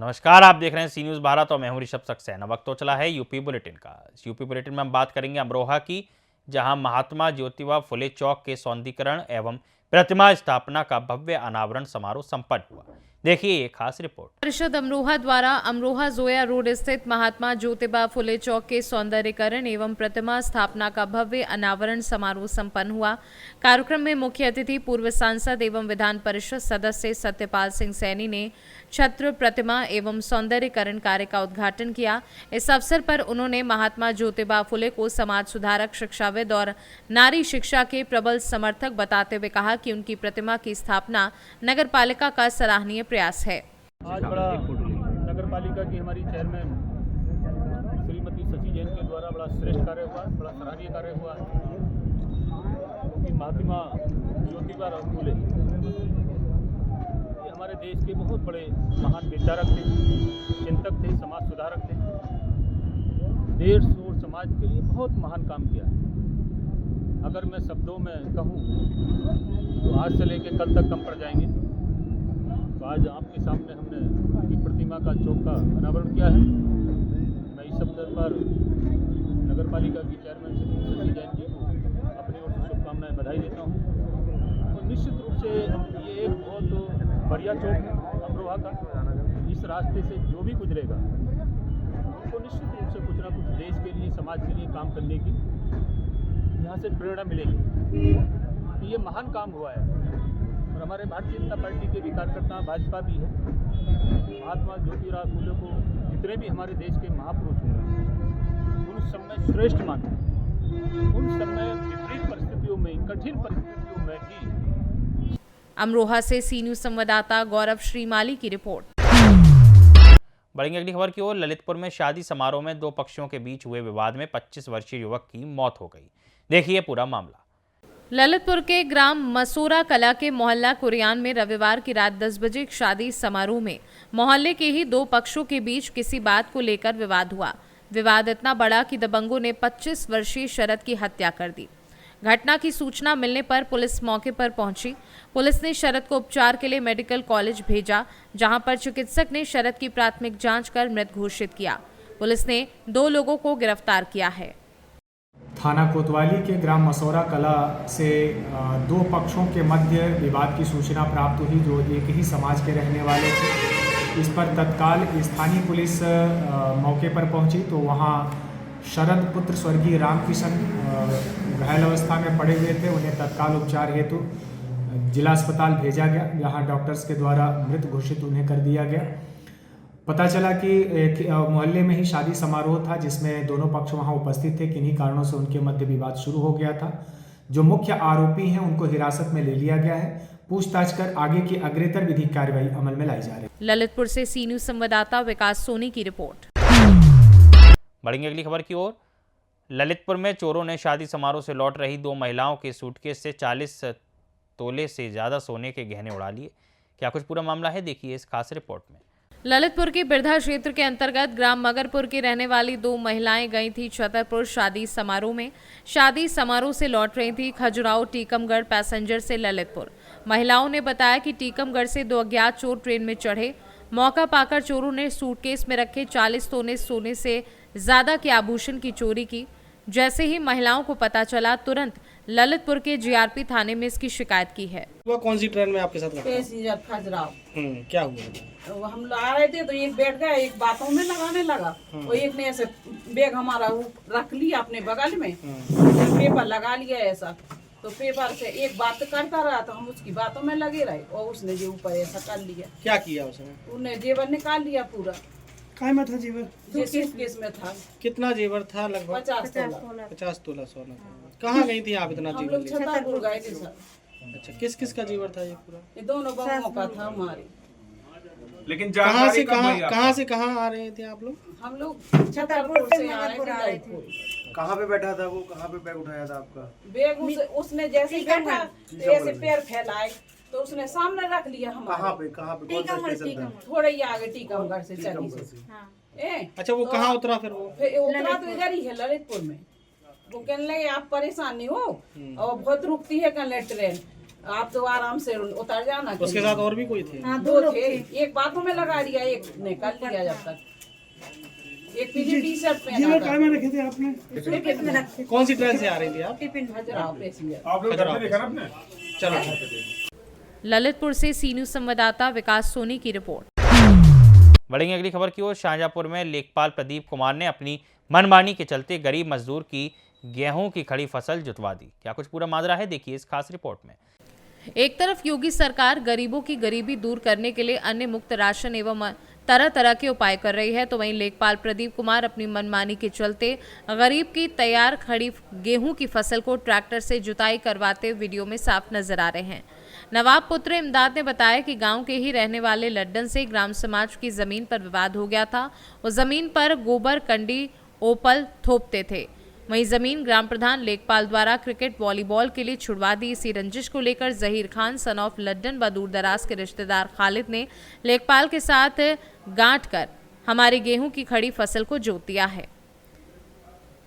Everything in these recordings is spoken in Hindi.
नमस्कार, आप देख रहे हैं सी न्यूज़ भारत और मैं हूं ऋषभ सक्सेना। वक्त तो चला है यूपी बुलेटिन का। इस यूपी बुलेटिन में हम बात करेंगे अमरोहा की, जहां महात्मा ज्योतिबा फुले चौक के सौंदर्यीकरण एवं प्रतिमा स्थापना का भव्य अनावरण समारोह संपन्न हुआ। देखिए ये खास रिपोर्ट। परिषद अमरोहा द्वारा अमरोहा जोया रोड स्थित महात्मा ज्योतिबा फुले चौक के सौंदर्यीकरण एवं प्रतिमा स्थापना का भव्य अनावरण समारोह संपन्न हुआ। कार्यक्रम में मुख्य अतिथि पूर्व सांसद एवं विधान परिषद सदस्य सत्यपाल सिंह सैनी ने छत्र प्रतिमा एवं सौंदर्यीकरण कार्य का उद्घाटन किया। इस अवसर पर उन्होंने महात्मा ज्योतिबा फुले को समाज सुधारक, शिक्षाविद और नारी शिक्षा के प्रबल समर्थक बताते हुए कहा कि उनकी प्रतिमा की स्थापना नगर पालिका का सराहनीय प्रयास है। आज बड़ा नगर पालिका की हमारी चेयरमैन श्रीमती शशि जैन के द्वारा बड़ा श्रेष्ठ कार्य हुआ, बड़ा सराहनीय कार्य हुआ कि महात्मा ज्योतिबा फुले ये हमारे देश के बहुत बड़े महान विचारक थे, चिंतक थे, समाज सुधारक थे। देश और समाज के लिए बहुत महान काम किया है। अगर मैं शब्दों में कहूँ तो आज से लेकर कल तक कम पड़ जाएंगे। तो आज आपके सामने हमने उनकी प्रतिमा का चौक का अनावरण किया है। मैं इस अवसर पर नगर पालिका की चेयरमैन शशि जैन जी को अपनी ओर से शुभकामनाएं, बधाई देता हूँ। और निश्चित रूप से ये एक बहुत बढ़िया चौक है अमरोहा का। इस रास्ते से जो भी गुजरेगा उनको निश्चित रूप से कुछ ना कुछ देश के लिए, समाज के लिए काम करने की यहाँ से प्रेरणा मिलेगी। तो ये महान काम हुआ है और हमारे भारतीय जनता पार्टी के भी कार्यकर्ता, भाजपा भी है। महात्मा ज्योतिबा फुले को जितने भी हमारे देश के महापुरुष हैं उन सब में श्रेष्ठ मानते हैं। उन समय विपरीत परिस्थितियों में, कठिन परिस्थितियों में भी। अमरोहा से सी न्यूज़ संवाददाता गौरव श्रीमाली की रिपोर्ट। बढ़ेंगे अगली खबर की ओर। ललितपुर में शादी समारोह में दो पक्षों के बीच हुए विवाद में 25 वर्षीय युवक की मौत हो गई। देखिए पूरा मामला। ललितपुर के ग्राम मसूरा कला के मोहल्ला कुरियान में रविवार की रात 10 बजे एक शादी समारोह में मोहल्ले के ही दो पक्षों के बीच किसी बात को लेकर विवाद हुआ। विवाद इतना बड़ा कि दबंगों ने 25 वर्षीय शरद की हत्या कर दी। घटना की सूचना मिलने पर पुलिस मौके पर पहुंची। पुलिस ने शरद को उपचार के लिए मेडिकल कॉलेज भेजा, जहां पर चिकित्सक ने शरद की प्राथमिक जांच कर मृत घोषित किया। पुलिस ने 2 लोगों को गिरफ्तार किया है। थाना कोतवाली के ग्राम मसौरा कला से दो पक्षों के मध्य विवाद की सूचना प्राप्त हुई, जो एक ही समाज के रहने वाले थे। इस पर तत्काल स्थानीय पुलिस मौके पर पहुंची तो वहां शरद पुत्र स्वर्गीय रामकिशन घायल अवस्था में पड़े हुए थे। उन्हें तत्काल उपचार हेतु जिला अस्पताल भेजा गया, जहां डॉक्टर्स के द्वारा मृत घोषित उन्हें कर दिया गया। पता चला कि मोहल्ले में ही शादी समारोह था, जिसमें दोनों पक्ष वहां उपस्थित थे। किन्हीं कारणों से उनके मध्य विवाद शुरू हो गया था। जो मुख्य आरोपी हैं उनको हिरासत में ले लिया गया है। पूछताछ कर आगे की अग्रेतर विधिक कार्रवाई अमल में लाई जा रही है। ललितपुर से सी न्यूज़ संवाददाता विकास सोनी की रिपोर्ट। बढ़ेंगे अगली खबर की ओर। ललितपुर में चोरों ने शादी समारोह से लौट रही 2 महिलाओं के सूटकेस से 40 तोले से ज्यादा सोने के गहने उड़ा लिए। क्या कुछ पूरा मामला है, देखिए इस खास रिपोर्ट में। ललितपुर के बिरधा क्षेत्र के अंतर्गत ग्राम मगरपुर की रहने वाली 2 महिलाएं गई थी छतरपुर शादी समारोह में। शादी समारोह से लौट रही थी खजुराहो टीकमगढ़ पैसेंजर से ललितपुर। महिलाओं ने बताया कि टीकमगढ़ से 2 अज्ञात चोर ट्रेन में चढ़े। मौका पाकर चोरों ने सूटकेस में रखे 40 तोले सोने से ज्यादा के आभूषण की चोरी की। जैसे ही महिलाओं को पता चला, तुरंत ललितपुर के जीआरपी थाने में इसकी शिकायत की है। वो कौन सी ट्रेन में आपके साथ पैसेंजर खजुराहो। क्या हुआ? वो हम आ रहे थे तो एक बैठ गया, एक बातों में लगाने लगा और एक ने ऐसे बैग हमारा रख लिया अपने बगल में, पेपर लगा लिया ऐसा। तो पेपर से एक बात करता रहा तो हम उसकी बातों में लगे रहे और उसने जो ऊपर ऐसा कर लिया। क्या किया उसने? उन्हें जेवर निकाल लिया पूरा। काय में था जेवर? केस में था। कितना जेवर था? लगभग 50 तोला सोना। कहाँ गई थी आप इतना हम जेवर लोग लेके? छतरपुर गए थे सर। अच्छा, किस किस का जेवर था ये पूरा? ये दोनों बहुओं का था हमारे। लेकिन कहाँ से कहाँ आ रहे थे आप लोग? हम लोग छतरपुर से आ रहे थे ललितपुर। कहाँ पे बैठा था वो? कहाँ पे बैग उठाया था आपका? बैग उसने जैसे ही बैठा ऐसे पैर फैलाए तो उसने सामने रख लिया हमारे। कहाँ पे कौन सा स्टेशन था? थोड़े ही आगे टीकमगढ़ से चली से। अच्छा, वो कहाँ उतरा फिर? वो उतरा तो इधर ही है ललितपुर में। वो कहने लगे आप परेशान नहीं हो और बहुत रुकती है कल ट्रेन। आप तो आराम से उतर जाना। उसके साथ और भी कोई थे? दो थे, एक बातों में लगा दिया, एक ने कर लिया जब तक। एक पीली टी शर्ट पहना था। में रखे थे आपने? कौन सी ट्रेन से आ रही थी आप? खजुराहो पैसेंजर। चलो। ललितपुर से सी न्यूज संवाददाता विकास सोनी की रिपोर्ट। बढ़ेंगे अगली खबर की ओर। शाहजहाँपुर में लेखपाल प्रदीप कुमार ने अपनी मनमानी के चलते गरीब मजदूर की गेहूं की खड़ी फसल जुतवा दी। क्या कुछ पूरा माजरा है, देखिए इस खास रिपोर्ट में। एक तरफ योगी सरकार गरीबों की गरीबी दूर करने के लिए अन्य मुक्त राशन एवं तरह तरह के उपाय कर रही है, तो वहीं लेखपाल प्रदीप कुमार अपनी मनमानी के चलते गरीब की तैयार खड़ी गेहूं की फसल को ट्रैक्टर से जुताई करवाते वीडियो में साफ नजर आ रहे हैं। नवाब पुत्र इमदाद ने बताया कि गांव के ही रहने वाले लड्डन से ग्राम समाज की जमीन पर विवाद हो गया था। उस जमीन पर गोबर कंडी ओपल थोपते थे। वहीं जमीन ग्राम प्रधान लेखपाल द्वारा क्रिकेट वॉलीबॉल के लिए छुड़वा दी। इसी रंजिश को लेकर जहीर खान सन ऑफ लड्डन व दूर दराज के रिश्तेदार खालिद ने लेखपाल के साथ गांठ कर हमारी गेहूं की खड़ी फसल को जोत दिया है।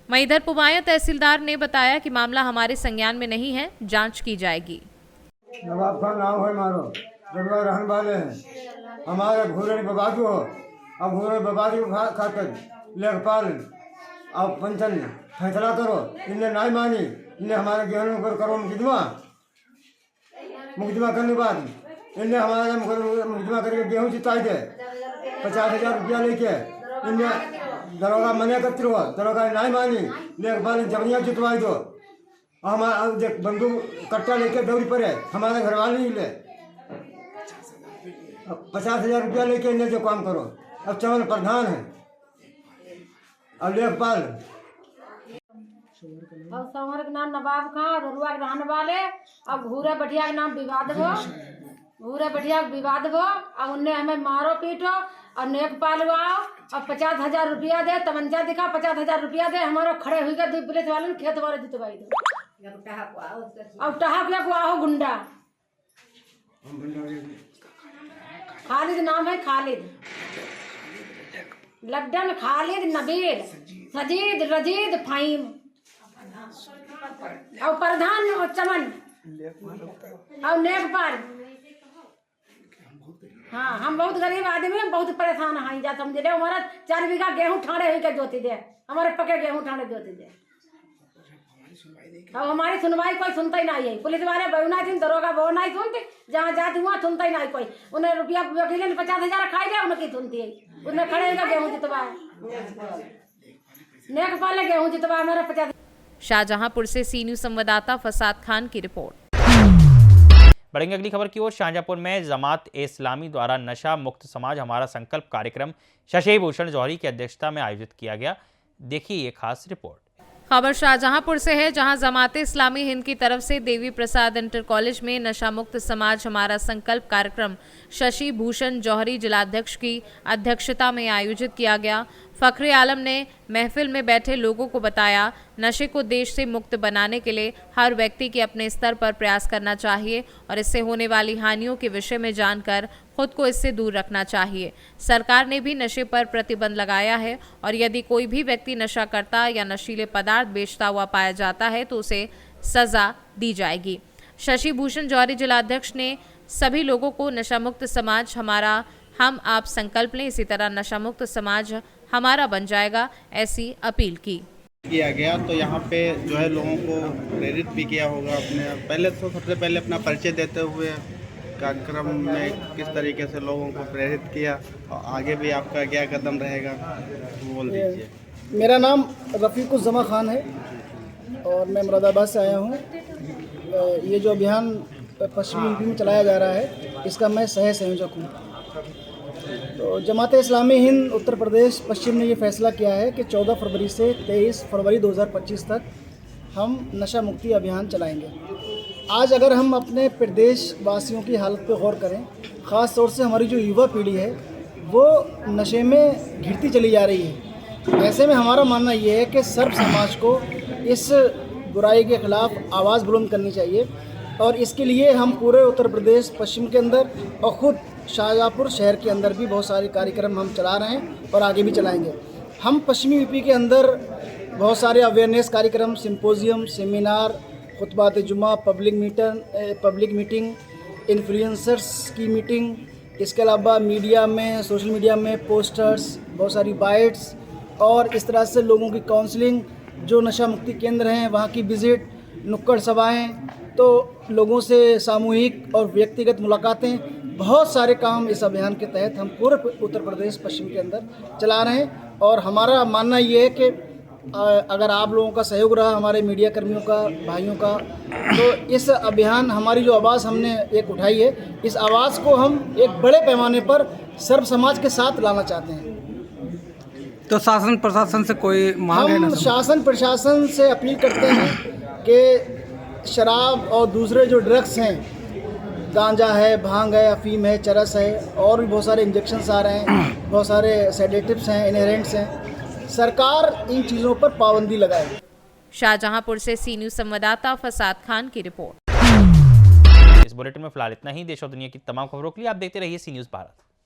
वहीं इधर पुवाया तहसीलदार ने बताया कि मामला हमारे संज्ञान में नहीं है, जांच की जाएगी। नवाब खान नाम है मारो, जगह रहने वाले हैं। हमारे घूरे बबादू हो, अब घूरे बबादी को खाकर लेखपाल अब पंचन फैसला करो। इनने नहीं मानी, इनने हमारे गेहूं पर करो मुकदमा करने के बाद इनने हमारा मुकदमा करके गेहूं जिताई दे 50,000 रुपया लेके। इनने दरोगा मना करते रहो, दरोगा नहीं मानी, लेखपाल ने जमीन जितवाई दो। हमारा बंदूक कट्टा लेके दौड़ी पड़े, हमारे घर वाले नहीं ले 50,000 रुपया लेके इन्हें जो काम करो। अब चमन प्रधान है, अब लेखपाल और संवर के नाम नवाब खान, रुआ के रहने वाले। अब घूरे बढ़िया के नाम विवाद हो, घूरे बढ़िया विवाद हो। अब उनने हमें मारो पीटो और नेकपाल आओ और 50,000 रुपया दे, तमंचा दिखा 50,000 रुपया दे। हमारा खड़े हुई गए पुलिस वाले ने खेत वाले जितवाई दो। अब टहा को आओ गुंडा। खालिद नाम है, खालिद लड्डन, खालिद, नबील, सजीद, रजीद, फाइम और प्रधान और चमन और नेकपाल। हाँ, हम बहुत गरीब आदमी हैं, बहुत परेशान हैं। जा समझ ले, हमारा 4 बीघा गेहूं ठाणे हुई के जोती दे, हमारे पके गेहूं ठाणे जोती दे। अब हमारी सुनवाई कोई सुनता ही नहीं है। पुलिस वाले बहु नहीं सुन, दरोगा बहु नहीं सुनते, जहाँ जाती वहाँ सुनता ही नहीं कोई। उन्हें रुपया वकील ने 50,000 खाई लिया, उनकी सुनती है। उन्हें खड़े होकर गेहूं जितवाया, नेकपाल ने गेहूं जितवाया हमारा 50। शाहजहांपुर से सी न्यूज संवाददाता फसाद खान की रिपोर्ट। बढ़ेंगे अगली खबर की ओर। शाहजहाँपुर में जमात ए इस्लामी द्वारा नशा मुक्त समाज हमारा संकल्प कार्यक्रम शशि भूषण जौहरी की अध्यक्षता में आयोजित किया गया। देखिए ये खास रिपोर्ट। खबर शाहजहांपुर से है, जहां जमात इस्लामी हिंद की तरफ से देवी प्रसाद इंटर कॉलेज में नशा मुक्त समाज हमारा संकल्प कार्यक्रम शशि भूषण जौहरी जिलाध्यक्ष की अध्यक्षता में आयोजित किया गया। फखरे आलम ने महफिल में बैठे लोगों को बताया, नशे को देश से मुक्त बनाने के लिए हर व्यक्ति के अपने स्तर पर प्रयास करना चाहिए और इससे होने वाली हानियों के विषय में जानकर खुद को इससे दूर रखना चाहिए। सरकार ने भी नशे पर प्रतिबंध लगाया है और यदि कोई भी व्यक्ति नशा करता या नशीले पदार्थ बेचता हुआ पाया जाता है तो उसे सजा दी जाएगी। शशि भूषण जौहरी जिलाध्यक्ष ने सभी लोगों को नशा मुक्त समाज हमारा हम आप संकल्प लें, इसी तरह नशा मुक्त समाज हमारा बन जाएगा, ऐसी अपील की किया गया। तो यहाँ पे जो है लोगों को प्रेरित भी किया होगा। अपने पहले तो सबसे पहले अपना परिचय देते हुए कार्यक्रम में किस तरीके से लोगों को प्रेरित किया और आगे भी आपका क्या कदम रहेगा बोल दीजिए। मेरा नाम रफ़ीकुज़्ज़मा खान है और मैं मुरादाबाद से आया हूँ। ये जो अभियान पश्चिमी यूपी में चलाया जा रहा है, इसका मैं सह संयोजक हूँ। तो जमात इस्लामी हिंद उत्तर प्रदेश पश्चिम ने ये फैसला किया है कि 14 फरवरी से 23 फरवरी 2025 तक हम नशा मुक्ति अभियान चलाएंगे। आज अगर हम अपने प्रदेश वासियों की हालत पर गौर करें, ख़ास तौर से हमारी जो युवा पीढ़ी है वो नशे में घिरती चली जा रही है। ऐसे में हमारा मानना ये है कि सर्व समाज को इस बुराई के ख़िलाफ़ आवाज़ बुलंद करनी चाहिए और इसके लिए हम पूरे उत्तर प्रदेश पश्चिम के अंदर और ख़ुद शाहजहाँपुर शहर के अंदर भी बहुत सारे कार्यक्रम हम चला रहे हैं और आगे भी चलाएंगे। हम पश्चिमी यूपी के अंदर बहुत सारे अवेयरनेस कार्यक्रम, सिंपोजियम, सेमिनार खुतबात जुम्मा, पब्लिक मीटिंग, इन्फ्लुएंसर्स की मीटिंग, इसके अलावा मीडिया में, सोशल मीडिया में पोस्टर्स, बहुत सारी बाइट्स और इस तरह से लोगों की काउंसलिंग, जो नशा मुक्ति केंद्र हैं वहाँ की विज़िट, नुक्कड़ सभाएँ, तो लोगों से सामूहिक और व्यक्तिगत मुलाकातें, बहुत सारे काम इस अभियान के तहत हम पूरे उत्तर प्रदेश पश्चिम के अंदर चला रहे हैं। और हमारा मानना ये है कि अगर आप लोगों का सहयोग रहा, हमारे मीडिया कर्मियों का, भाइयों का, तो इस अभियान, हमारी जो आवाज़ हमने एक उठाई है, इस आवाज़ को हम एक बड़े पैमाने पर सर्व समाज के साथ लाना चाहते हैं। तो शासन प्रशासन से कोई मांग है? हम शासन प्रशासन से अपील करते हैं कि शराब और दूसरे जो ड्रग्स हैं, गांजा है, भांग है, अफीम है, चरस है, और भी बहुत सारे इंजेक्शन्स आ रहे हैं, बहुत सारे सेडेटिव्स हैं, इनहेरेंट्स हैं, सरकार इन चीज़ों पर पाबंदी लगाए। शाहजहांपुर से सी न्यूज़ संवाददाता फसाद खान की रिपोर्ट। इस बुलेटिन में फिलहाल इतना ही। देश और दुनिया की तमाम खबरों के लिए आप देखते रहिए सी न्यूज़ भारत।